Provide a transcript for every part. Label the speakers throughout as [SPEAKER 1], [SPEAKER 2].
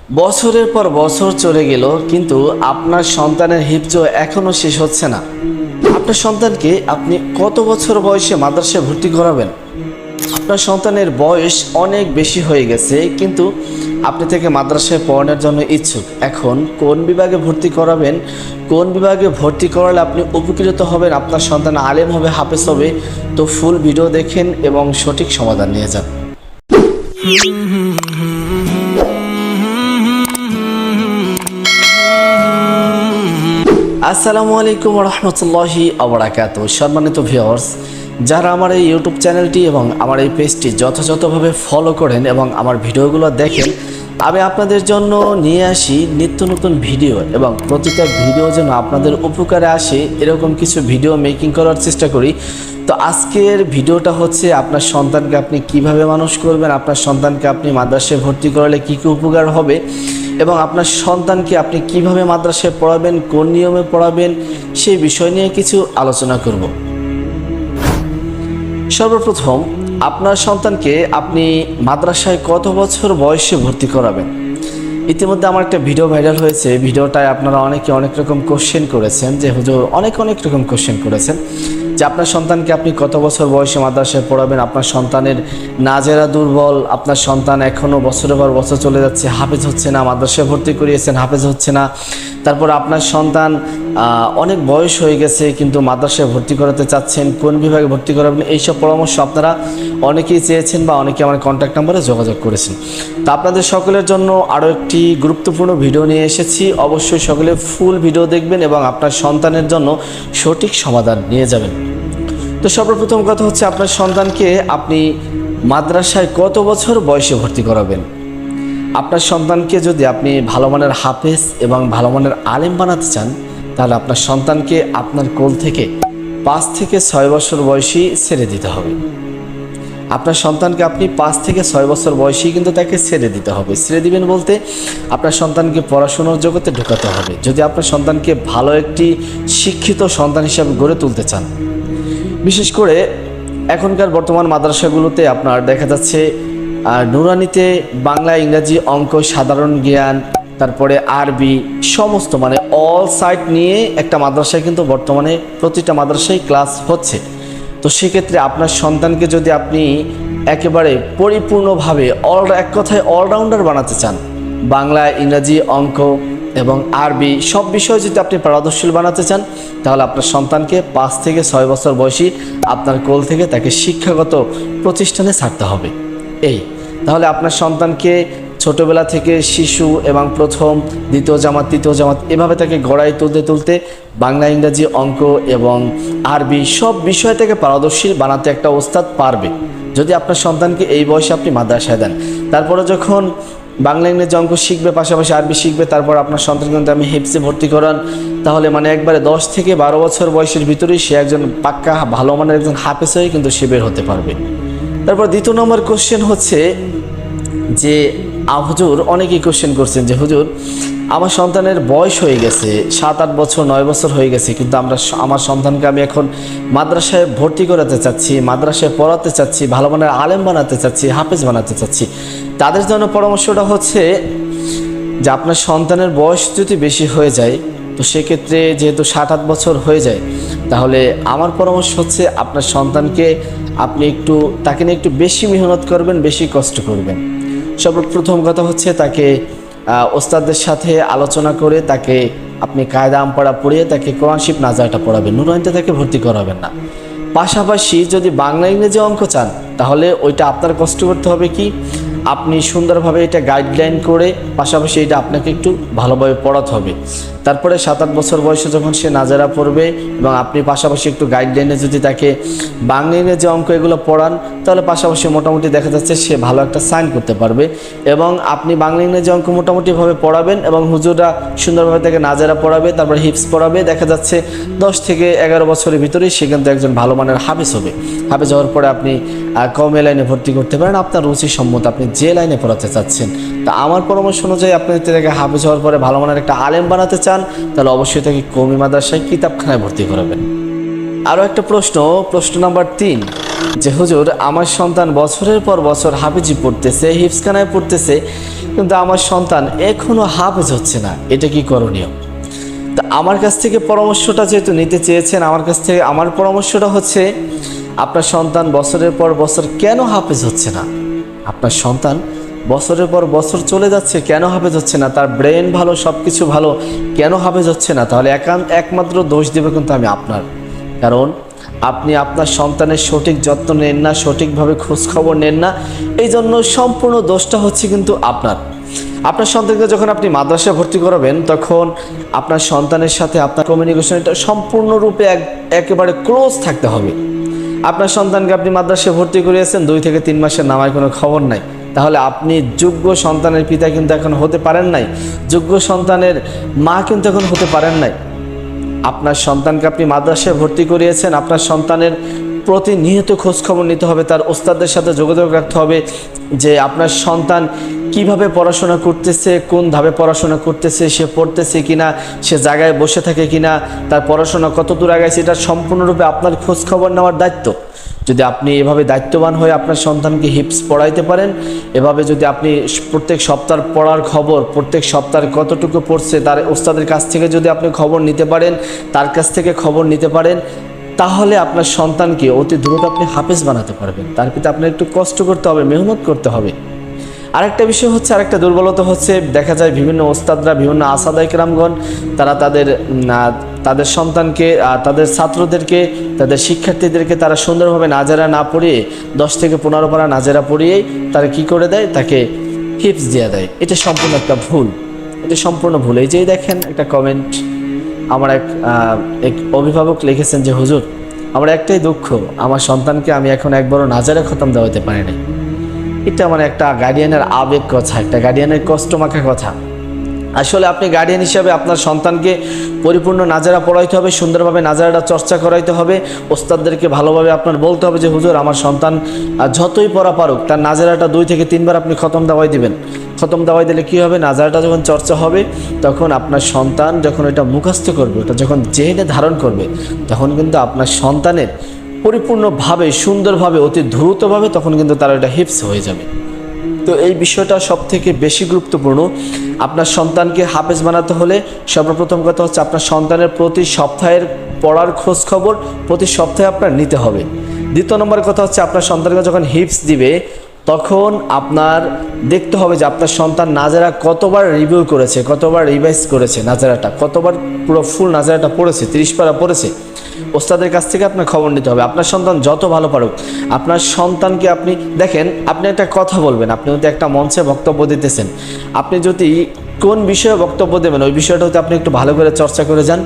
[SPEAKER 1] বছরের পর বছর চলে গেল, কিন্তু আপনার সন্তানের হিফজ এখনো শেষ হচ্ছে না। আপনার সন্তানকে আপনি কত বছর বয়সে মাদ্রাসায় ভর্তি করাবেন? আপনার সন্তানের বয়স অনেক বেশি হয়ে গেছে, কিন্তু আপনি তাকে মাদ্রাসায় পড়ানোর জন্য ইচ্ছুক। এখন কোন বিভাগে ভর্তি করাবেন, কোন বিভাগে ভর্তি করালে আপনি উপকৃত হবেন, আপনার সন্তান আলেম হবে, হাফেজ হবে? তো ফুল ভিডিও দেখেন এবং সঠিক সমাধান নিয়ে যান। আসসালামু আলাইকুম রহমতুল্লাহি আবরাকাতুহ। সম্মানিত ভিউয়ার্স, যারা আমার এই ইউটিউব চ্যানেলটি এবং আমার এই পেজটি যথাযথভাবে ফলো করেন এবং আমার ভিডিওগুলো দেখেন, আমি আপনাদের জন্য নিয়ে আসি নিত্য নতুন ভিডিও, এবং প্রতিটা ভিডিও যেন আপনাদের উপকারে আসে এরকম কিছু ভিডিও মেকিং করার চেষ্টা করি। তো আজকের ভিডিওটা হচ্ছে আপনার সন্তানকে আপনি কিভাবে মানুষ করবেন, আপনার সন্তানকে আপনি মাদ্রাসায় ভর্তি করালে কী কী উপকার হবে, এবং আপনার সন্তানকে আপনি কিভাবে মাদ্রাসায় পড়াবেন, কোন নিয়মে পড়াবেন, সেই বিষয় নিয়ে কিছু আলোচনা করব। সর্বপ্রথম, আপনার সন্তানকে আপনি মাদ্রাসায় কত বছর বয়সে ভর্তি করাবেন? ইতিমধ্যে আমার একটা ভিডিও ভাইরাল হয়েছে। ভিডিওটায় আপনারা অনেকে অনেক রকম কোশ্চেন করেছেন, যে হুজুর অনেক রকম কোশ্চেন করেছেন যে আপনার সন্তানকে আপনি কত বছর বয়সে মাদ্রাসায় পড়াবেন, আপনার সন্তানের নাজেরা দুর্বল, আপনার সন্তান এখনও বছরের পর বছর চলে যাচ্ছে, হাফেজ হচ্ছে না, মাদ্রাসায় ভর্তি করিয়েছেন, হাফেজ হচ্ছে না। তারপর আপনার সন্তান অনেক বয়স হয়ে গেছে, কিন্তু মাদ্রাসায় ভর্তি করাতে চাচ্ছেন, কোন বিভাগে ভর্তি করাবেন, এইসব পরামর্শ আপনারা অনেকেই চেয়েছেন বা অনেকে আমার কন্ট্যাক্ট নাম্বারে যোগাযোগ করেছেন। তো আপনাদের সকলের জন্য আরও একটি গুরুত্বপূর্ণ ভিডিও নিয়ে এসেছি। অবশ্যই সকলে ফুল ভিডিও দেখবেন এবং আপনার সন্তানের জন্য সঠিক সমাধান নিয়ে যাবেন। তো সর্বপ্রথম কথা হচ্ছে, আপনার সন্তানকে আপনি মাদ্রাসায় কত বছর বয়সে ভর্তি করাবেন? আপনার সন্তানকে যদি আপনি ভালো মানের হাফেজ এবং ভালো মানের আলেম বানাতে চান, তাহলে আপনার সন্তানকে আপনার কোল থেকে 5 থেকে 6 বছর বয়সী ছেড়ে দিতে হবে। আপনার সন্তানকে আপনি 5 থেকে 6 বছর বয়সী কিন্তু তাকে ছেড়ে দিতে হবে। ছেড়ে দিবেন বলতে, আপনার সন্তানকে পড়াশোনার জগতে ঢোকাতে হবে। যদি আপনার সন্তানকে ভালো একটি শিক্ষিত সন্তান হিসাবে গড়ে তুলতে চান, বিশেষ করে এখনকার বর্তমান মাদ্রাসাগুলোতে আপনার দেখা যাচ্ছে নুরানিতে বাংলা, ইংরাজি, অঙ্ক, সাধারণ জ্ঞান, তারপরে আরবি, সমস্ত মানে অল সাইড নিয়ে একটা মাদ্রাসায় কিন্তু বর্তমানে প্রতিটা মাদ্রাসায় ক্লাস হচ্ছে। তো সেক্ষেত্রে আপনার সন্তানকে যদি আপনি একেবারে পরিপূর্ণভাবে এক কথায় অলরাউন্ডার বানাতে চান, বাংলা, ইংরাজি, অঙ্ক এবং আরবি সব বিষয়ে যদি আপনি পারদর্শী বানাতে চান, তাহলে আপনার সন্তানকে 5 থেকে 6 বছর বয়সী আপনার কোল থেকে তাকে শিক্ষাগত প্রতিষ্ঠানে ছাড়তে হবে। তাহলে আপনার সন্তানকে ছোটবেলা থেকে শিশু এবং প্রথম, দ্বিতীয় জামাত, তৃতীয় জামাত এভাবে তাকে গড়াই তুলতে বাংলা, ইংরাজি, অঙ্ক এবং আরবি সব বিষয় থেকে পারদর্শী বানাতে একটা ওস্তাদ পারবে, যদি আপনার সন্তানকে এই বয়সে আপনি মাদ্রাসায় দেন। তারপরে যখন বাংলা, ইংরেজি, অঙ্ক শিখবে, পাশাপাশি আরবি শিখবে, তারপর আপনার সন্তানকে কিন্তু আমি হিফজে ভর্তি করান, তাহলে মানে একবারে 10 থেকে 12 বছর বয়সের ভিতরেই সে একজন পাক্কা ভালো মানের একজন হাফেজ হয়ে কিন্তু সে বের হতে পারবে। তারপর দ্বিতীয় নম্বর কোশ্চেন হচ্ছে যে হুজুর, অনেকেই কোশ্চেন করছেন যে হুজুর আমার সন্তানের বয়স হয়ে গেছে 7-8 বছর, 9 বছর হয়ে গেছে, কিন্তু আমার সন্তানকে আমি এখন মাদ্রাসায় ভর্তি করাতে চাচ্ছি, মাদ্রাসায় পড়াতে চাচ্ছি, ভালো মানের আলেম বানাতে চাচ্ছি, হাফেজ বানাতে চাচ্ছি। তাদের জন্য পরামর্শটা হচ্ছে যে আপনার সন্তানের বয়স যদি বেশি হয়ে যায়, তো সেক্ষেত্রে যেহেতু 7-8 বছর হয়ে যায়, তাহলে আমার পরামর্শ হচ্ছে আপনার সন্তানকে আপনি তাকে নিয়ে একটু বেশি মেহনত করবেন, বেশি কষ্ট করবেন। সর্বপ্রথম কথা হচ্ছে, তাকে ওস্তাদদের সাথে আলোচনা করে তাকে আপনি কায়দা আমপাড়া পড়িয়ে তাকে কোরআন শিফ নাজারটা পড়াবেন, নুরানিতে তাকে ভর্তি করাবেন না। পাশাপাশি যদি বাংলা, ইংরেজি, অঙ্ক চান, তাহলে ওইটা আপনার কষ্ট করতে হবে কি, আপনি সুন্দরভাবে এটা গাইডলাইন করে পাশাপাশি এটা আপনাকে একটু ভালোভাবে পড়াতে হবে। তারপরে 7-8 বছর বয়সে যখন সে নাজারা পড়বে এবং আপনি পাশাপাশি একটু গাইডলাইনে যদি তাকে বাংলা, ইংরেজি, অঙ্ক এগুলো পড়ান, তাহলে পাশাপাশি মোটামুটি দেখা যাচ্ছে সে ভালো একটা সাইন করতে পারবে। এবং আপনি বাংলা, ইংরেজি, অঙ্ক মোটামুটিভাবে পড়াবেন এবং হুজুররা সুন্দরভাবে তাকে নাজারা পড়াবে, তারপর হিপস পড়াবে, দেখা যাচ্ছে 10 থেকে 11 বছরের ভিতরেই সে কিন্তু একজন ভালো মানের হাফেজ হবে। হাফেজ হওয়ার পরে আপনি কমে লাইনে ভর্তি করতে পারেন, আপনার রুচি সম্মত আপনি যে লাইনে পড়াতে চাচ্ছেন। তা আমার পরামর্শ অনুযায়ী আপনি যদি তাকে হাফেজ হওয়ার পরে ভালো মানের একটা আলেম বানাতে চান, তাহলে অবশ্যই তাকে কওমি মাদ্রাসায় কিতাবখানায় ভর্তি করাবেন। আরও একটা প্রশ্ন নাম্বার 3, যে হুজুর, আমার সন্তান বছরের পর বছর হাফেজি পড়তেছে, হিফজখানায় পড়তেছে, কিন্তু আমার সন্তান এখনো হাফেজ হচ্ছে না, এটা কি করণীয়? তা আমার কাছ থেকে পরামর্শটা যেহেতু নিতে চেয়েছেন, আমার পরামর্শটা হচ্ছে, আপনার সন্তান বছরের পর বছর কেন হাফেজ হচ্ছে না? আপনার সন্তান বছরের পর বছর চলে যাচ্ছে, কেন হাফেজ হচ্ছে না? তার ব্রেন ভালো, সব কিছু ভালো, কেন হাফেজ হচ্ছে না? তাহলে একমাত্র দোষ দেবে কিন্তু আমি আপনার। কারণ আপনি আপনার সন্তানের সঠিক যত্ন নেন না, সঠিকভাবে খোঁজখবর নেন না, এই জন্য সম্পূর্ণ দোষটা হচ্ছে কিন্তু আপনার। আপনার সন্তানকে যখন আপনি মাদ্রাসায় ভর্তি করাবেন, তখন আপনার সন্তানের সাথে আপনার কমিউনিকেশনটা সম্পূর্ণরূপে একেবারে ক্লোজ থাকতে হবে। আপনার সন্তানকে আপনি মাদ্রাসায় ভর্তি করিয়েছেন, 2 থেকে 3 মাসের নামায় কোনো খবর নাই, তাহলে আপনি যোগ্য সন্তানের পিতা কিন্তু এখন হতে পারেন নাই, যোগ্য সন্তানের মা কিন্তু এখন হতে পারেন নাই। আপনার সন্তানকে আপনি মাদ্রাসায় ভর্তি করিয়েছেন, আপনার সন্তানের প্রতিনিয়ত খোঁজখবর নিতে হবে, তার ওস্তাদের সাথে যোগাযোগ রাখতে হবে যে আপনার সন্তান কিভাবে পড়াশোনা করতেছে, কোন ধাপে পড়াশোনা করতেছে, সে পড়তেছে কিনা, সে জায়গায় বসে থাকে কিনা, তার পড়াশোনা কত দূর আগাইছে, এটা সম্পূর্ণরূপে আপনার খোঁজখবর নেওয়ার দায়িত্ব। যদি আপনি এভাবে দায়িত্ববান হয়ে আপনার সন্তানকে হিপস পড়াইতে পারেন, এভাবে যদি আপনি প্রত্যেক সপ্তাহ পড়ার খবর, প্রত্যেক সপ্তাহে কতটুকু পড়ছে তার ওস্তাদের কাছ থেকে যদি আপনি খবর নিতে পারেন, তার কাছ থেকে খবর নিতে পারেন, তাহলে আপনার সন্তানকে অতি দ্রুত আপনি হাফেজ বানাতে পারবেন। তার পিতা আপনার একটু কষ্ট করতে হবে, মেহনত করতে হবে। আরেকটা বিষয় হচ্ছে, আরেকটা দুর্বলতা হচ্ছে, দেখা যায় বিভিন্ন ওস্তাদরা, বিভিন্ন আসাদায়ে কেরামগণ, তারা তাদের সন্তানকে, তাদের ছাত্রদেরকে, তাদের শিক্ষার্থীদেরকে তারা সুন্দরভাবে নাজেরা না পড়িয়ে 10 থেকে 15 পারা নাজেরা পড়িয়েই তারা কি করে দেয়, তাকে হিপস দিয়ে দেয়। এটা সম্পূর্ণ একটা ভুল, এটা সম্পূর্ণ ভুল। এই যে দেখেন একটা কমেন্ট, আমার এক অভিভাবক লিখেছেন যে হুজুর, আমার একটাই দুঃখ, আমার সন্তানকে আমি এখন একবারও নাজারে খতম দেওয়াতে পারি নাই। এটা মানে একটা গার্ডিয়ানের আবেগ কথা, একটা গার্ডিয়ানের কষ্ট মাখা কথা। আসলে আপনি গার্ডিয়ান হিসাবে আপনার সন্তানকে পরিপূর্ণ নাজারা পড়াইতে হবে, সুন্দরভাবে নাজারাটা চর্চা করাইতে হবে, ওস্তাদদেরকে ভালোভাবে আপনার বলতে হবে যে হুজুর, আমার সন্তান যতই পড়া পারুক, তার নাজারাটা 2 থেকে 3 বার আপনি খতম দেওয়াই দিবেন। খতম দেওয়াই দিলে কী হবে, নাজারাটা যখন চর্চা হবে, তখন আপনার সন্তান যখন এটা মুখস্থ করবে, ওটা যখন জেনে ধারণ করবে, তখন কিন্তু আপনার সন্তানের পরিপূর্ণভাবে, সুন্দরভাবে, অতি দ্রুতভাবে তখন কিন্তু তার এটা হিপস হয়ে যাবে। তো এই বিষয়টা সব থেকে বেশি গুরুত্বপূর্ণ। আপনার সন্তানকে হাফেজ বানাতে হলে সর্বপ্রথম কথা হচ্ছে, আপনার সন্তানের প্রতি সপ্তাহের পড়ার খোঁজ খবর প্রতি সপ্তাহে আপনার নিতে হবে। দ্বিতীয় নম্বর কথা হচ্ছে, আপনার সন্তানকে যখন হিপস দিবে, তখন আপনার দেখতে হবে যে আপনার সন্তান নাজারা কতবার রিভিউ করেছে, কতবার রিভাইজ করেছে, নাজারাটা কতবার পুরো ফুল নাজারাটা পড়েছে, 30 পারা পড়েছে। ওস্তাদের কাছ থেকে আপনার খবর নিতে হবে। আপনার সন্তান যত ভালো পারুক, আপনার সন্তানকে আপনি দেখেন, আপনি একটা কথা বলবেন, আপনি যদি একটা মঞ্চে বক্তব্য দিতেছেন, আপনি যদি কোন বিষয়ে বক্তব্য দেবেন, ওই বিষয়টা হতে আপনি একটু ভালো করে চর্চা করে যান,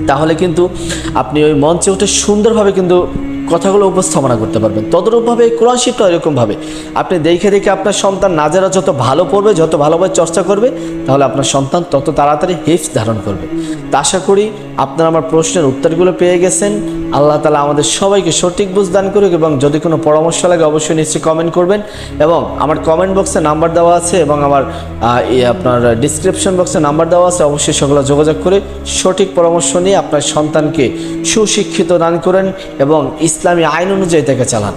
[SPEAKER 1] তাহলে কিন্তু আপনি ওই মঞ্চে উঠে সুন্দরভাবে কিন্তু কথাগুলো উপস্থাপনা করতে পারবেন। তদরূপভাবে কোরআন শিক্ষা এরকমভাবে আপনি দেখে দেখে আপনার সন্তান নাজারা যত ভালো পড়বে, যত ভালোভাবে চর্চা করবে, তাহলে আপনার সন্তান তত তাড়াতাড়ি হিফজ ধারণ করবে। তা আশা করি আপনারা আমার প্রশ্নের উত্তরগুলো পেয়ে গেছেন। আল্লাহ তাআলা আমাদের সবাইকে সঠিক বুঝ দান করুক। এবং যদি কোনো পরামর্শ লাগে অবশ্যই নিশ্চয়ই কমেন্ট করবেন, এবং আমার কমেন্ট বক্সে নাম্বার দেওয়া আছে এবং আমার আপনার ডিসক্রিপশন বক্সে নাম্বার দেওয়া আছে, অবশ্যই সকলে যোগাযোগ করে সঠিক পরামর্শ নিয়ে আপনার সন্তানকে সুশিক্ষিত দান করেন এবং ইসলামী আইন অনুযায়ী তাকে চালান।